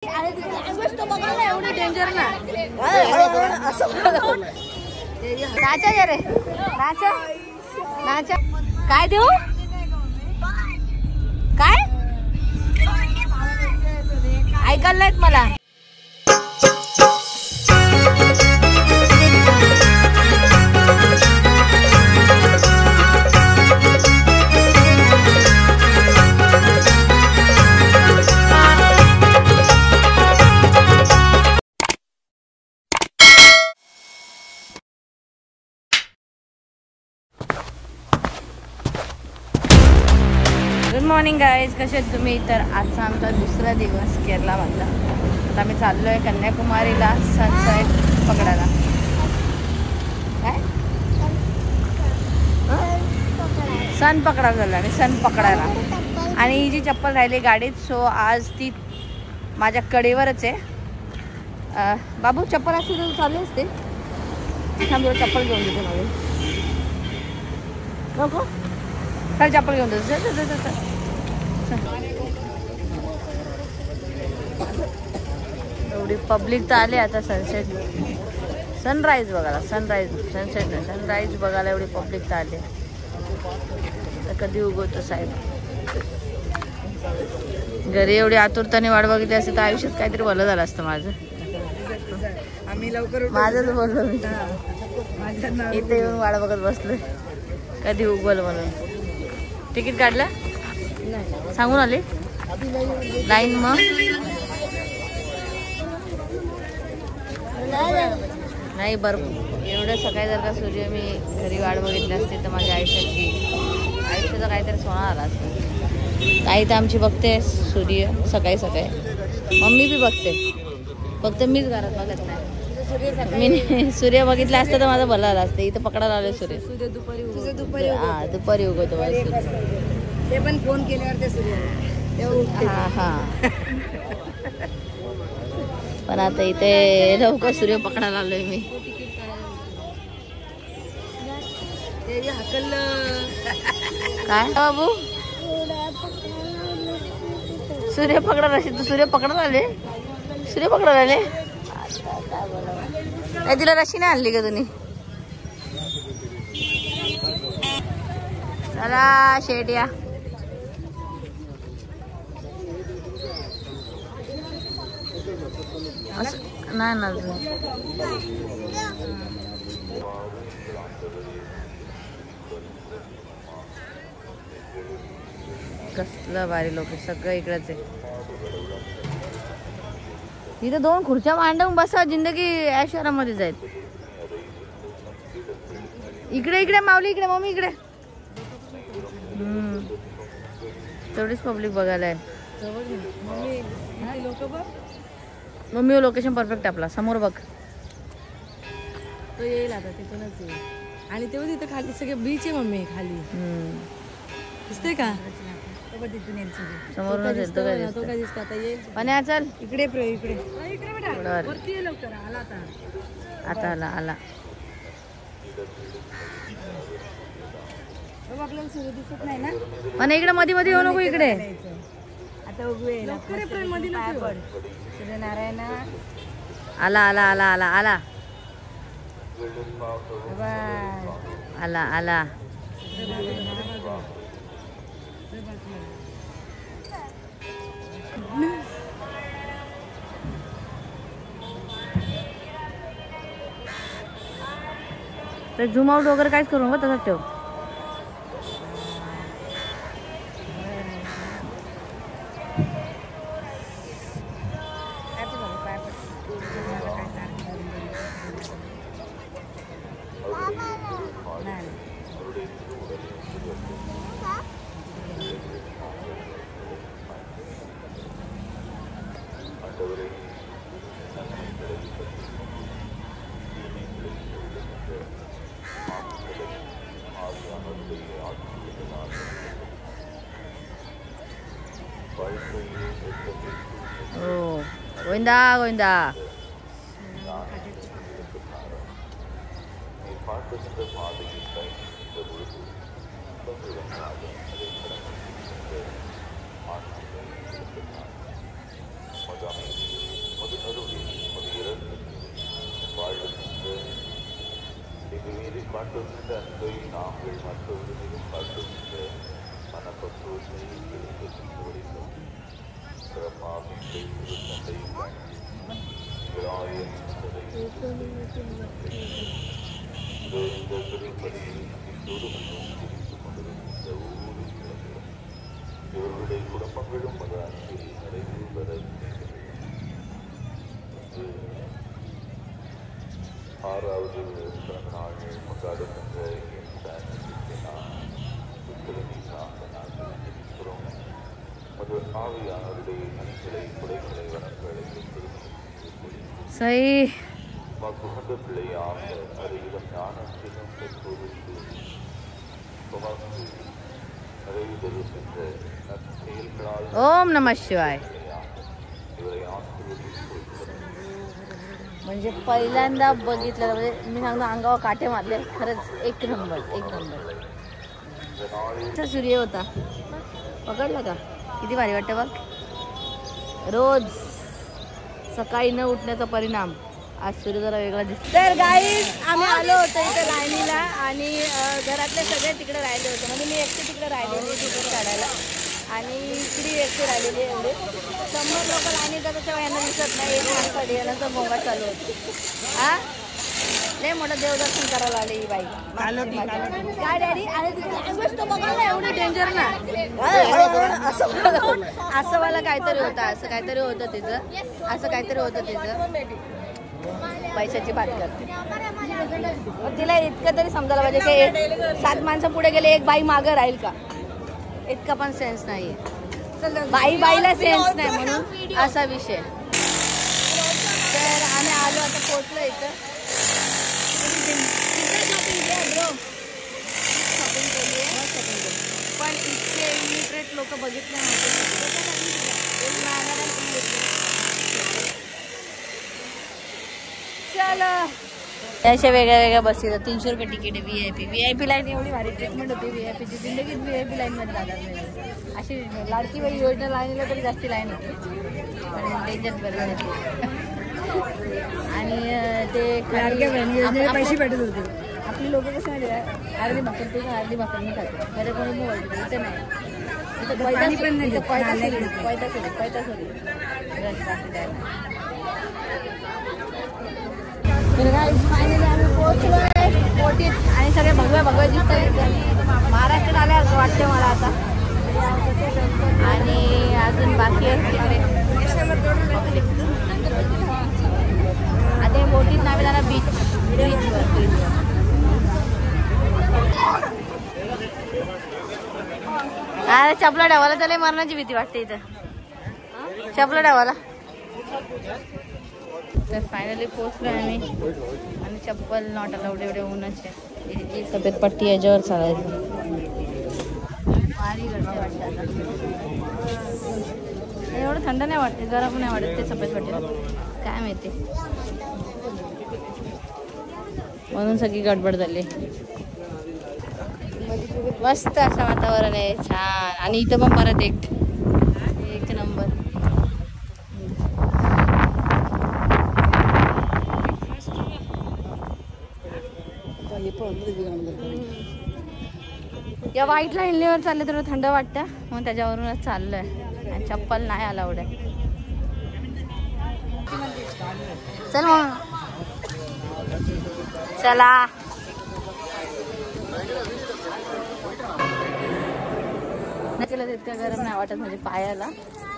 एवढी डेंजर ना नाचा रे नाचा नाचा काय देऊ काय ऐकायला नाहीत मला. गुड मॉर्निंग गाईज, कसे आहेत तुम्ही? तर आजचा आमचा दुसरा दिवस केरळमधला. आता आम्ही चाललो आहे कन्याकुमारीला सनसेट पकडायला. काय सन पकडायला झालं आणि सन पकडायला. आणि ही जी चप्पल राहिली गाडीत, सो आज ती माझ्या कडेवरच आहे. बाबू चप्पल अशी तर चालली असते. थांबलो चप्पल घेऊन देतो नवीन. नको चल चप्पल घेऊन देतो. एवढी पब्लिक तर आली आता सनसेट सनराईज बघायला. सनराईज सनसेट नाही सनराईज बघायला एवढी पब्लिक तर आली. तर कधी उगवतो साहेब. घरी एवढी आतुरताने वाट बघितली असते तर आयुष्यात काहीतरी भलं झालं असतं माझं. आम्ही लवकर माझंच बोललो मी. इथे येऊन वाट बघत बसलोय कधी उगवल म्हणून. तिकीट काढलं सांगून आले लाईन. मग नाही बरं एवढं सकाळी जर का सूर्य मी घरी वाट बघितली असते तर माझ्या आयुष्याचा काहीतरी सोना आला असतं. ताई तर आमची बघते सूर्य सकाळी सकाळी. मम्मी बी बघते, फक्त मीच घरात बघत नाही. मी सूर्य बघितला असतं तर माझं भलं आलं असतं. इथं पकडायला आले सूर्य. दुपारी उगवतो. ते पण फोन केल्यावर ते सूर्य हा पण आता इथे लवकर सूर्य पकडायला आलोय मी. काय बाबू सूर्य पकडायला असेल तू. सूर्य पकडायला आले. सूर्य पकडायला आले. काय तिला रशी नाही आणली का तुम्ही? चला शेट या. नाही ना कसलं भारी लोक सगळं इकडंच आहे. इथं 2 खुर्च्या मांडून बसा. जिंदगी ऐश्वर्यामध्ये जाईल. इकडे इकडे माऊली इकडे. मम्मी इकडे. तेवढीच पब्लिक बघायला आहे. मम्मी लोकेशन परफेक्ट आपला समोर बघ. तो येईल आता तिथूनच येईल. आणि तेव्हा तिथं खाली सगळे बीच आहे मम्मी खाली. दिसतंय का? समोरून तो काय दिसतो आता येईल. पण चल इकडे इकडे वरती ये लवकर. आला आता आला. आपल्याला सूर्य दिसत नाही ना. पण इकडे मध्ये मध्ये येऊ नको. इकडे आता उगवेल. सूर्यनारायण आला आला आला आला आला आला आला. तर झूम आउट वगैरे काहीच करू नका. तसंच ठेव. गोविंदा गोविंदा. Madame सही ओम नमः शिवाय. म्हणजे पहिल्यांदा बघितलं, म्हणजे मी सांगतो अंगावर काटे मारले खरंच. एक नंबर एक नंबर. सूर्य होता पकडला का? किती भारी वाटतं बघ. रोज सकाळी न उठण्याचा परिणाम. आज सूर्य जरा वेगळा दिसतो. तर गाईज आम्ही आलो होतो इथे लाईनीला आणि घरातले सगळे तिकडे राहिले होते. म्हणजे मी एकटे तिकडे राहिले होते तिकडे काढायला आणि इकडे एकटे राहिलेले एवढे. 100 लोक लाईनीत जातात तेव्हा यांना दिसत नाही. एक माणसाडी यांचा भोंगा चालू होतो. हा लय मोठं देवदर्शन करायला आले ही बाई. काय डॅडी आणि लँग्वेज तो बघा ना एवढी डेंजर ना. असं मला काहीतरी होतं. असं काहीतरी होतं तिचं. असं काहीतरी होतं तिचं. पैशाची बात करते. तिला इतकं तरी समजायला पाहिजे की 7 माणसं पुढे गेले, एक बाई मागं राहील का? इतका पण सेन्स नाहीये. बाईला सेन्स नाही म्हणून असा विषय. तर आम्ही आलो आता पोहोचलो इथं. पण इतके इलिटरेट लोक बघितले नव्हते. चला अशा वेगळ्या वेगळ्या बस येतात. 300 रुपये तिकीट आहे. VIP लाईन एवढी भारी ट्रीटमेंट होती. VIPची जिंदगीत VIP लाईनमध्ये जाणार नाही. अशी लाडकी बाई योजना लाईनीला तरी जास्ती लाईन होती आणि डेंजर बरं. आणि ते पैसे भेटत होते. आपली लोक कसं माहिती आहे, अर्धी भाकर तू अर्धी भाकर मी खातो. बरं कोणी बोलतो इथं नाही. इथं पैदा सोडी फायनली आम्ही पोहोचलोय बोटीत आणि सगळे भगवे भगवे दिसतात. महाराष्ट्रात आल्यासारखं वाटते मला आता. आणि अजून बाकी आहे तिकडे. आता बोटीत आम्ही जाणार बीचवर. अरे चपला डावाला त्याला मरण्याची भीती वाटते इथं. चपला डावाला. तर फायनली पोहोचलो आम्ही आणि चप्पल नॉट अलाउड. एवढे ऊनच आहे. सफेद पट्टी याच्यावर चालायचं. भारी गरमी वाटते आता. एवढं थंड नाही वाटते, गरम नाही वाटत ते सफेद पट्टी. काय माहिती म्हणून सगळी गडबड झाली. मस्त असं वातावरण आहे, छान. आणि इथं पण परत एक नंबर. या व्हाईट लाईनवर चालले थोडं थंड वाटतं मग त्याच्यावरूनच चाललंय. आणि चप्पल नाही अलाउड आहे. चल मग चला. केलं तर इतकं गरम नाही वाटत. म्हणजे पायाला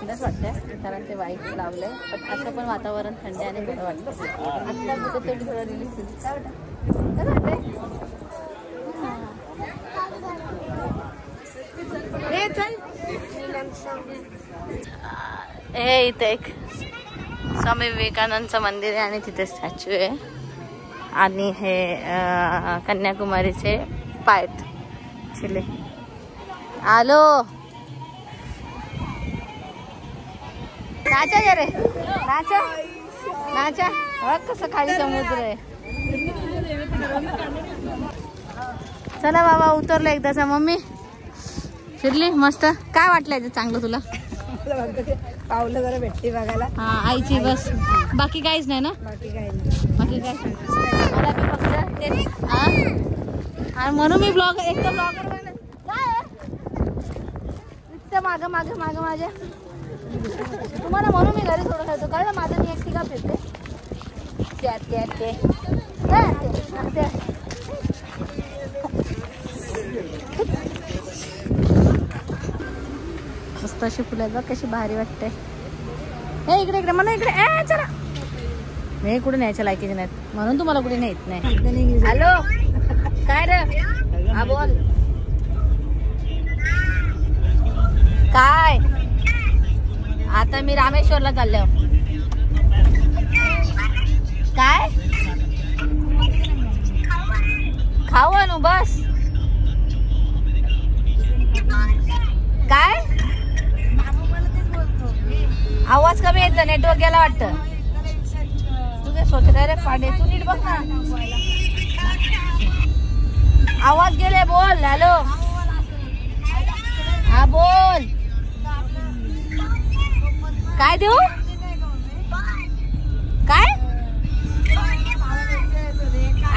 थंडच वाटतंय कारण ते वाईट लावलंय. पण असं पण वातावरण थंड आणि बरं वाटतं. आता तेवढी थोडं रिलीफ होती. काय वाटतं हे इथे एक स्वामी विवेकानंदचं मंदिर आहे आणि तिथे स्टॅच्यू आहे. आणि हे कन्याकुमारीचे पायत चिले. आलो नाचा जरे नाचा नाचा. बघ कसं खाली समुद्र आहे. चला बाबा उतरलो एकदाचा. मम्मी फिरली मस्त. काय वाटलं चांगलं तुला? पावलं जरा भेटते बघायला. हा आईची बस, बाकी काहीच नाही ना. बाकी काही नाही. बाकी काय मला मी फक्त तेच आणि म्हणून मी ब्लॉग एक तर ब्लॉगर मागं मागं मागं माझ्या तुम्हाला म्हणून मी घरी थोडं खायचो कारण माझं मी एकटी का फिरते. मस्त अशी फुलं बघ कशी भारी वाटते. हे इकडे इकडे म्हणून इकडे चला. मी कुठे न्यायच्या लायकीचे नाहीत म्हणून तुम्हाला कुठे नेत नाही. हॅलो काय रे, हा बोल काय. आता मी रामेश्वरला चालले. काय खाऊ आणू बस. काय आवाज कमी येत, नेटवर्क गेला वाटतं. तू काय सोच काय रे पाडे, तू नीट बघ ना. आवाज गेले, बोल. हॅलो हा बोल. काय देऊ काय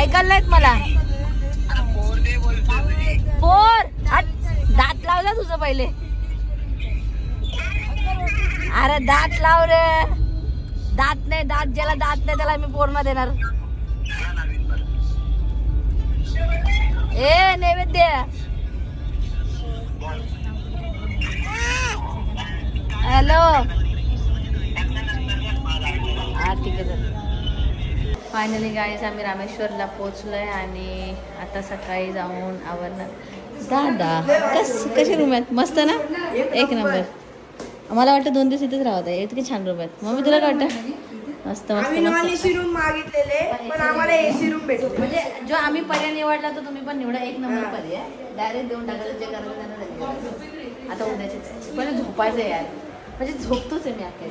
ऐकायला नाहीत मला. पोर दात लावला तुझं पहिले. अरे दात लाव रे. दात नाही, दात ज्याला दात नाही त्याला मी पोर देणार. ए नैवेद्य. हॅलो हा ठीक आहे. फायनली गाईज आम्ही रामेश्वरला पोचलोय आणि आता सकाळी जाऊन आवरणार. दादा कशी रूम आहेत, मस्त ना, एक नंबर. मला वाटतं 2 दिवस इथेच राहत आहे, इतके छान रूम आहेत. मम्मी तुला काय वाटतं? मस्त मस्त मस्त. रूम मागितलेले पण आम्हाला एसी रूम भेटले. म्हणजे जो आम्ही पर्याय निवडला तर तुम्ही पण निवडा, एक नंबर पर्याय. डायरेक्ट देऊन टाकायचं जे करायचं त्यांना. आता उद्याचे पहिले झोपायचं यार, म्हणजे झोपतोच आहे मी अख्या.